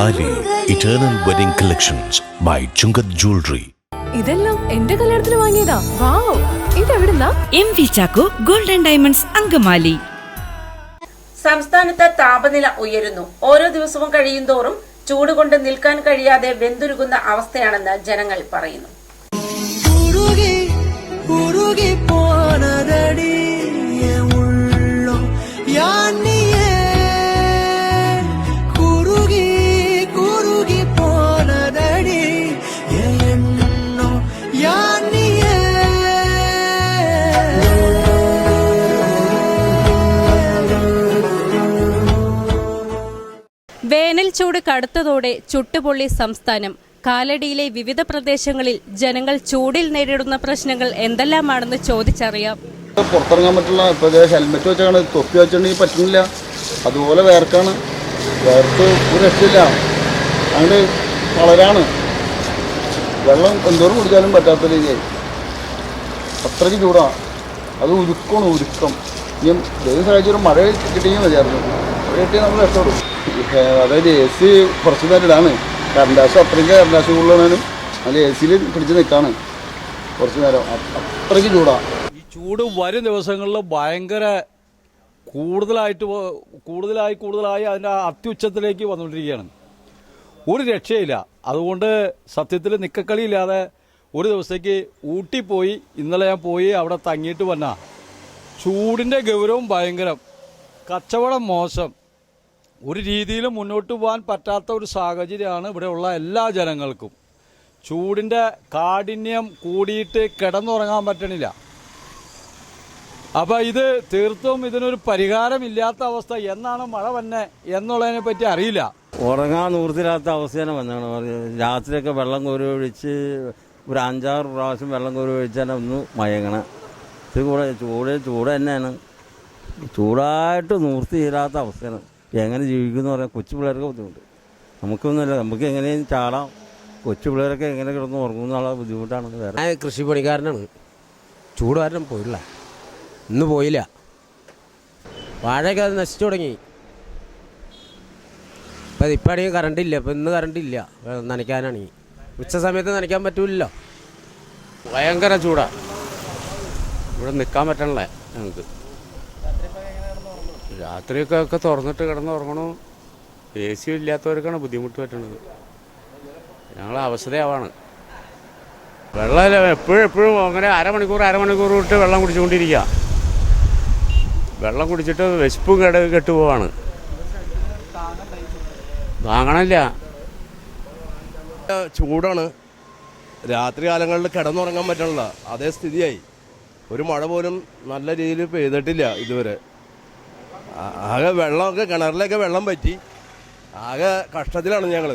താലി eternal wedding collections by Chungath jewellery. ഇതെല്ലാം എന്റെ കല്യാണത്തിന് വാങ്ങിയതാ. വാവ്, ഇതെവിടുന്നാ? MV Chacko golden diamonds Angamaly. സംസ്ഥാനത്ത് താപനില ഉയരുന്നു. ഓരോ ദിവസവും കഴിയുന്തോറും ചൂട് കൊണ്ട് നിൽക്കാൻ കഴിയാതെ വെന്തുരുകുന്ന അവസ്ഥയാണെന്ന് ജനങ്ങൾ പറയുന്നു. വേനൽ ചൂട് കടുത്തതോടെ ചുട്ടുപൊള്ളി സംസ്ഥാനം. കാലടിയിലെ വിവിധ പ്രദേശങ്ങളിൽ ജനങ്ങൾ ചൂടിൽ നേരിടുന്ന പ്രശ്നങ്ങൾ എന്തെല്ലാമാണെന്ന് ചോദിച്ചറിയാം. പുറത്തിറങ്ങാൻ പറ്റില്ല. ഇപ്പോൾ ഹെൽമെറ്റ് വെച്ചാണ്, തൊപ്പി വെച്ചിട്ടുണ്ടെങ്കിൽ പറ്റുന്നില്ല. അതുപോലെ വേർക്കാണ്, വേർത്ത് ഒരു രക്ഷയില്ല. അങ്ങനെ വളരാണ്. വെള്ളം എന്തോരം കുടിച്ചാലും പറ്റാത്ത രീതിയായി. അത്രയ്ക്ക് ചൂടാണ്. അത് ഉരുക്കണം, ഉരുക്കം. ഇനി ദൈവം സഹായിച്ചൊരു മഴ കിട്ടിയെങ്കിൽ മതിയായിരുന്നു. മഴ കിട്ടിയാൽ നമ്മൾ രക്ഷപ്പെടും. അതായത് AC കുറച്ച് നേരമാണ്. കറണ്ട് ആശം അത്രയ്ക്ക് കറണ്ട് ആശം കൂടുതലാണ്. അതിൽ AC പിടിച്ച് നിൽക്കാണ് കുറച്ച് നേരം. അത്രയ്ക്ക് ചൂടാണ്. ഈ ചൂട് വരും ദിവസങ്ങളിൽ ഭയങ്കര കൂടുതലായി അതിൻ്റെ അത്യുച്ചത്തിലേക്ക് വന്നുകൊണ്ടിരിക്കുകയാണ്. ഒരു രക്ഷയില്ല. അതുകൊണ്ട് സത്യത്തിൽ നിക്കക്കളിയില്ലാതെ ഒരു ദിവസത്തേക്ക് ഊട്ടി പോയി. ഇന്നലെ ഞാൻ പോയി അവിടെ തങ്ങിയിട്ട് വന്ന ചൂടിൻ്റെ ഗൗരവം ഭയങ്കരം, കച്ചവടം മോശം, ഒരു രീതിയിലും മുന്നോട്ട് പോകാൻ പറ്റാത്ത ഒരു സാഹചര്യമാണ് ഇവിടെയുള്ള എല്ലാ ജനങ്ങൾക്കും. ചൂടിൻ്റെ കാഠിന്യം കൂടിയിട്ട് കിടന്നുറങ്ങാൻ പറ്റണില്ല. അപ്പോൾ ഇത് തീർത്തും ഇതിനൊരു പരിഹാരമില്ലാത്ത അവസ്ഥ. എന്നാണ് മഴ വന്നെ എന്നുള്ളതിനെ പറ്റി അറിയില്ല. ഉറങ്ങാൻ നിവൃത്തിയില്ലാത്ത അവസ്ഥയാണ് വന്നാണ്. രാത്രിയൊക്കെ വെള്ളം കോരി ഒഴിച്ച് ഒരു 5-6 പ്രാവശ്യം വെള്ളം കോരി ഒഴിച്ചാൽ ഒന്ന് മയങ്ങണം. ഇത് കൂടെ ചൂട് തന്നെയാണ്. ചൂടായിട്ട് നിവൃത്തി തീരാത്ത അവസ്ഥയാണ്. എങ്ങനെ ജീവിക്കുമെന്ന് പറയാം. കൊച്ചു പിള്ളേർക്ക് ബുദ്ധിമുട്ട്. നമുക്കൊന്നുമില്ല, നമുക്ക് എങ്ങനെയും ചാടാം. കൊച്ചു പിള്ളേരൊക്കെ എങ്ങനെ കിടന്ന് ഉറങ്ങുന്നുള്ള ബുദ്ധിമുട്ടാണ്. വേറെ ഞാൻ കൃഷിപ്പണിക്കാരനാണ്. ചൂട് കാരണം പോയില്ല, ഇന്ന് പോയില്ല. വാഴയൊക്കെ അത് നശിച്ചു തുടങ്ങി. ഇപ്പം ആണെങ്കിൽ കറണ്ടില്ല. ഇപ്പം ഇന്ന് കറണ്ടില്ല നനയ്ക്കാനാണെങ്കിൽ. ഉച്ച സമയത്ത് നനയ്ക്കാൻ പറ്റൂല്ലോ. ഭയങ്കര ചൂടാണ്. ഇവിടെ നിൽക്കാൻ പറ്റണല്ലേ ഞങ്ങൾക്ക്. രാത്രിയൊക്കെ തുറന്നിട്ട് കിടന്നുറങ്ങണു. AC ഇല്ലാത്തവർക്കാണ് ബുദ്ധിമുട്ട് പറ്റുന്നത്. ഞങ്ങളെ അവസ്ഥയാവാണ്. വെള്ളം എപ്പോഴും അങ്ങനെ അരമണിക്കൂർ വിട്ട് വെള്ളം കുടിച്ചുകൊണ്ടിരിക്കുക. വെള്ളം കുടിച്ചിട്ട് വിശപ്പും കെട്ടുപോവാണ്. താങ്ങണില്ല. ചൂടാണ്. രാത്രി കാലങ്ങളിൽ കിടന്നുറങ്ങാൻ പറ്റണില്ല. അതേ സ്ഥിതിയായി. ഒരു മഴ പോലും നല്ല രീതിയിൽ പെയ്തിട്ടില്ല ഇതുവരെ. ആകെ വെള്ളമൊക്കെ കിണറിലൊക്കെ വെള്ളം പറ്റി ആകെ കഷ്ടത്തിലാണ് ഞങ്ങൾ.